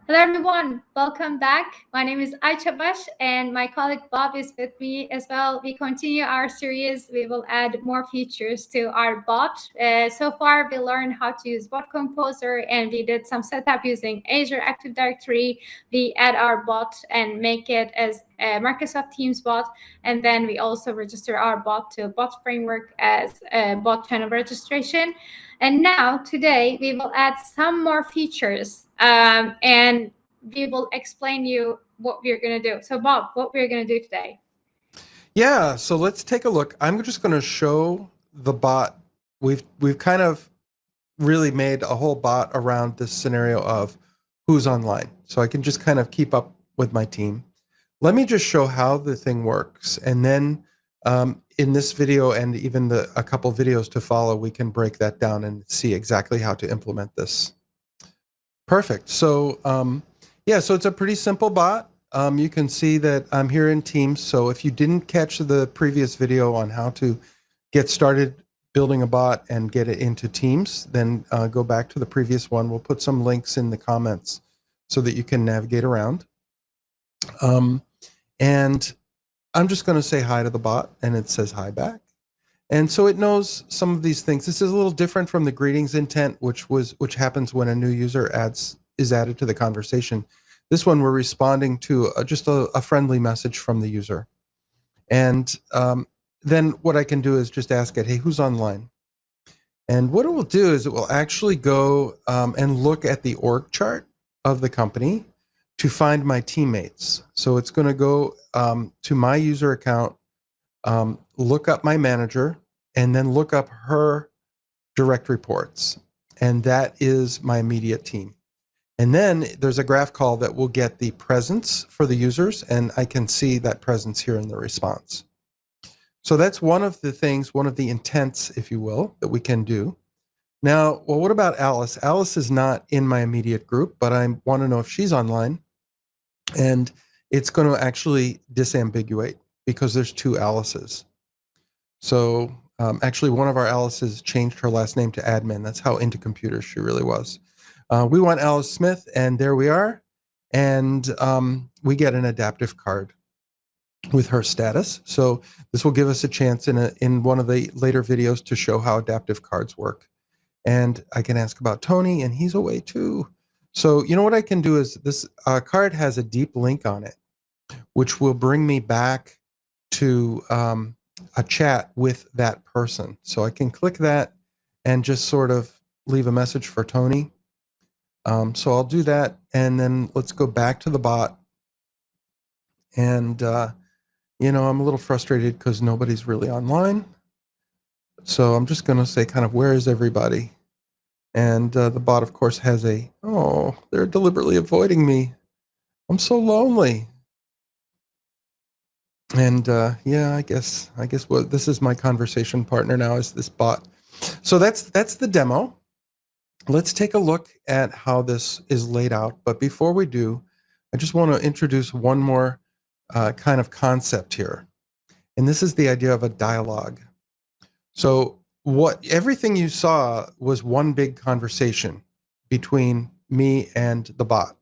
Hello, everyone. Welcome back. My name is Ayca and my colleague Bob is with me as well. We continue our series. We will add more features to our bot. So far, we learned how to use Bot Composer, and we did some setup using Azure Active Directory. We add our bot and make it as a Microsoft Teams bot, and then we also register our bot to Bot Framework as a bot channel registration. And now, today, we will add some more features and we will explain you what we're going to do. So, Bob, what we're going to do today? Yeah, so let's take a look. I'm just going to show the bot. We've kind of really made a whole bot around this scenario of who's online. So I can just kind of keep up with my team. Let me just show how the thing works. And then in this video and even a couple videos to follow, we can break that down and see exactly how to implement this. Perfect. So yeah, so it's a pretty simple bot. You can see that I'm here in Teams. So if you didn't catch the previous video on how to get started building a bot and get it into Teams, then go back to the previous one. We'll put some links in the comments so that you can navigate around. And I'm just going to say hi to the bot, and it says hi back. And so it knows some of these things. This is a little different from the greetings intent, which happens when a new user is added to the conversation. This one, we're responding to just a friendly message from the user. And then what I can do is just ask it, hey, who's online? And what it will do is it will actually go and look at the org chart of the company to find my teammates. So it's going to go to my user account, look up my manager, and then look up her direct reports. And that is my immediate team. And then there's a graph call that will get the presence for the users, and I can see that presence here in the response. So that's one of the things, one of the intents, if you will, that we can do. Now, well, what about Alice? Alice is not in my immediate group, but I want to know if she's online. And it's going to actually disambiguate because there's two Alices. So actually, one of our Alices changed her last name to admin. That's how into computers she really was. We want Alice Smith, and there we are. And we get an adaptive card with her status. So this will give us a chance in one of the later videos to show how adaptive cards work. And I can ask about Tony, and he's away too. So you know what I can do is this card has a deep link on it, which will bring me back to a chat with that person. So I can click that and just sort of leave a message for Tony. So I'll do that, and then let's go back to the bot. And I'm a little frustrated because nobody's really online. So I'm just going to say kind of, where is everybody? And the bot, of course, has they're deliberately avoiding me. I'm so lonely. And yeah, I guess this is my conversation partner now, is this bot. So that's the demo. Let's take a look at how this is laid out. But before we do, I just want to introduce one more kind of concept here. And this is the idea of a dialogue. So everything you saw was one big conversation between me and the bot.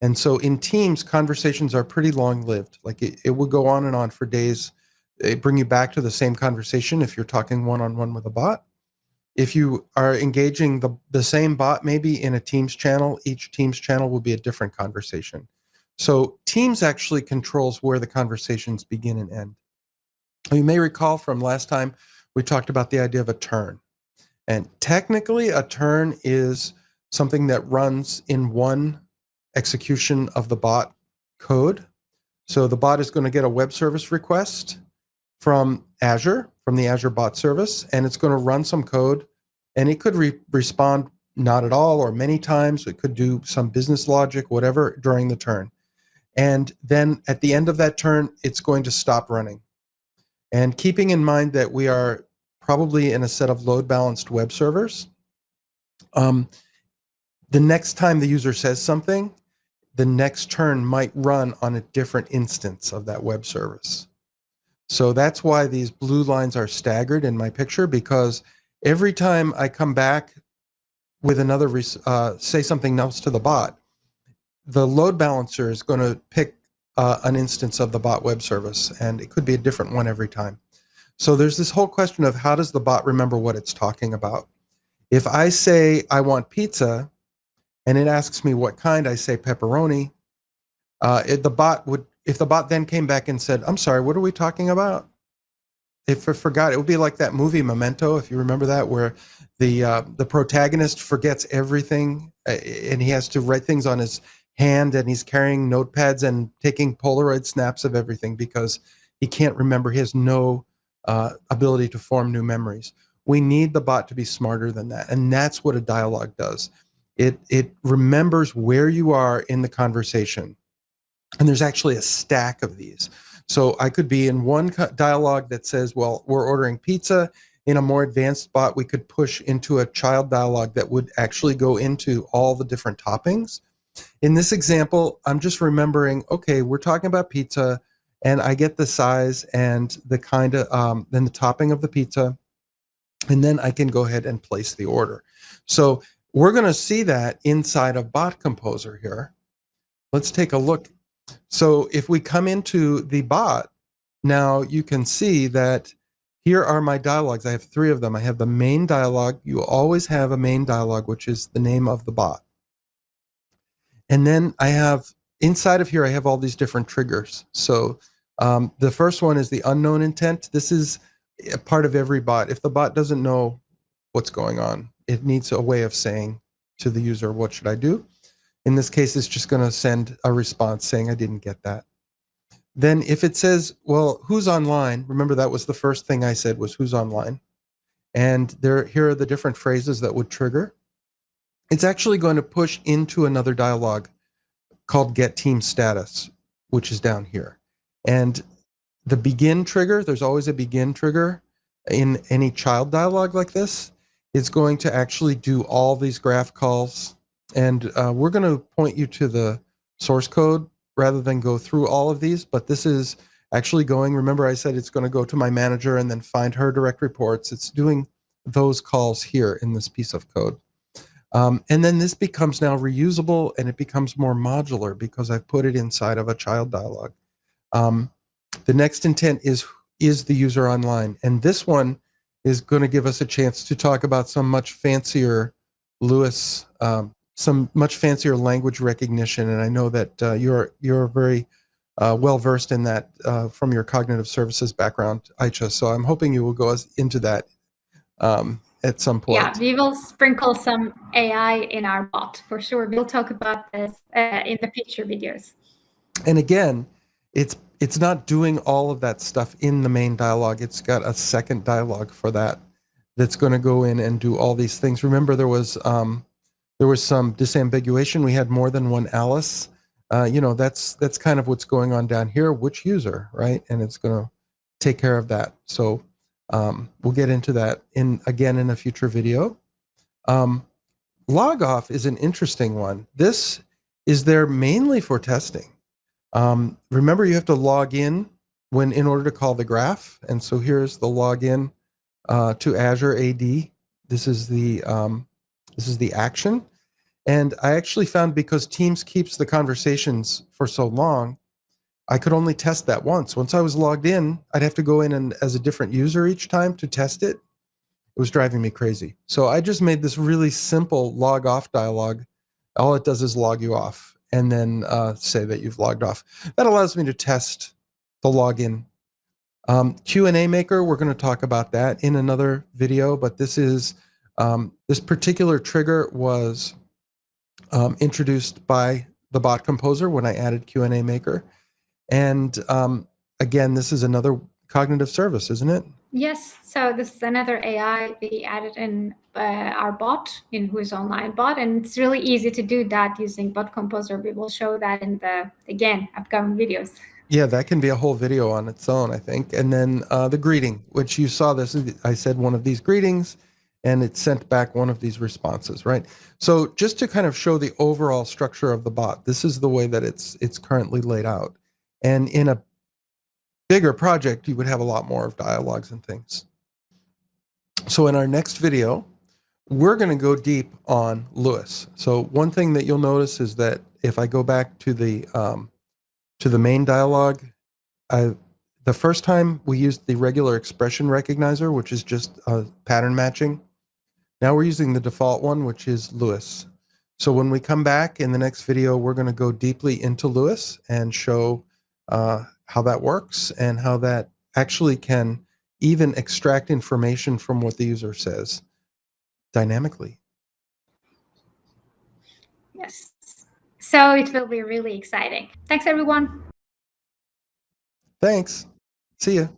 And so in Teams, conversations are pretty long-lived. Like it would go on and on for days. They bring you back to the same conversation if you're talking one-on-one with a bot. If you are engaging the same bot, maybe in a Teams channel, each Teams channel will be a different conversation. So Teams actually controls where the conversations begin and end. You may recall from last time, we talked about the idea of a turn. And technically, a turn is something that runs in one execution of the bot code. So the bot is going to get a web service request from Azure, from the Azure bot service, and it's going to run some code, and it could respond not at all or many times. It could do some business logic, whatever, during the turn. And then at the end of that turn, it's going to stop running. And keeping in mind that we are probably in a set of load balanced web servers, the next time the user says something, the next turn might run on a different instance of that web service. So that's why these blue lines are staggered in my picture, because every time I come back with another, say something else to the bot, the load balancer is going to pick an instance of the bot web service, and it could be a different one every time. So there's this whole question of how does the bot remember what it's talking about? If I say I want pizza and it asks me what kind, I say pepperoni. If the bot then came back and said, I'm sorry, what are we talking about? If I forgot, it would be like that movie Memento, if you remember that, where the protagonist forgets everything and he has to write things on his hand, and he's carrying notepads and taking Polaroid snaps of everything because he can't remember. He has no ability to form new memories. We need the bot to be smarter than that, and that's what a dialogue does. It remembers where you are in the conversation, and there's actually a stack of these. So I could be in one dialogue that says, well, we're ordering pizza. In a more advanced bot, we could push into a child dialogue that would actually go into all the different toppings. In this example, I'm just remembering, okay, we're talking about pizza, and I get the size and the kind of, then the topping of the pizza, and then I can go ahead and place the order. So we're going to see that inside of Bot Composer here. Let's take a look. So if we come into the bot, now you can see that here are my dialogues. I have 3 of them. I have the main dialogue. You always have a main dialogue, which is the name of the bot. And then I have, inside of here, I have all these different triggers. So the first one is the unknown intent. This is a part of every bot. If the bot doesn't know what's going on, it needs a way of saying to the user, what should I do? In this case, it's just going to send a response saying, I didn't get that. Then if it says, well, who's online? Remember, that was the first thing I said was who's online. And here are the different phrases that would trigger. It's actually going to push into another dialogue called get team status, which is down here. And the begin trigger, there's always a begin trigger in any child dialogue like this. It's going to actually do all these graph calls. And we're going to point you to the source code rather than go through all of these. But this is actually going, remember I said it's going to go to my manager and then find her direct reports. It's doing those calls here in this piece of code. And then this becomes now reusable, and it becomes more modular because I've put it inside of a child dialogue. The next intent is the user online? And this one is going to give us a chance to talk about some much fancier Lewis, some much fancier language recognition. And I know that you're very well versed in that from your cognitive services background, Ayca. So I'm hoping you will go into that at some point. Yeah, we will sprinkle some AI in our bot for sure. We'll talk about this in the future videos. And again, it's not doing all of that stuff in the main dialogue. It's got a second dialogue for that that's going to go in and do all these things. Remember, there was some disambiguation. We had more than one Alice. That's kind of what's going on down here. Which user, right? And it's going to take care of that. So we'll get into that in a future video. Log off is an interesting one. This is there mainly for testing. Remember, you have to log in in order to call the graph. And so here's the login to Azure AD. This is the action. And I actually found, because Teams keeps the conversations for so long, I could only test that once. Once I was logged in, I'd have to go in and as a different user each time to test it. It was driving me crazy. So I just made this really simple log off dialogue. All it does is log you off and then say that you've logged off. That allows me to test the login. QnAMaker, we're going to talk about that in another video, but this particular trigger was introduced by the bot composer when I added QnAMaker. And again, this is another cognitive service, isn't it? Yes, so this is another AI we added in our bot, in Who's Online bot, and it's really easy to do that using Bot Composer. We will show that in the, again, upcoming videos. Yeah, that can be a whole video on its own, I think. And then the greeting, which you saw this, I said one of these greetings, and it sent back one of these responses, right? So just to kind of show the overall structure of the bot, this is the way that it's currently laid out. And in a bigger project, you would have a lot more of dialogues and things. So in our next video, We're going to go deep on Lewis. So one thing that you'll notice is that if I go back to the main dialog, the first time we used the regular expression recognizer, which is just pattern matching. Now we're using the default one, which is Lewis. So when we come back in the next video, we're going to go deeply into Lewis and show how that works and how that actually can even extract information from what the user says dynamically. Yes. So it will be really exciting. Thanks, everyone. Thanks. See ya.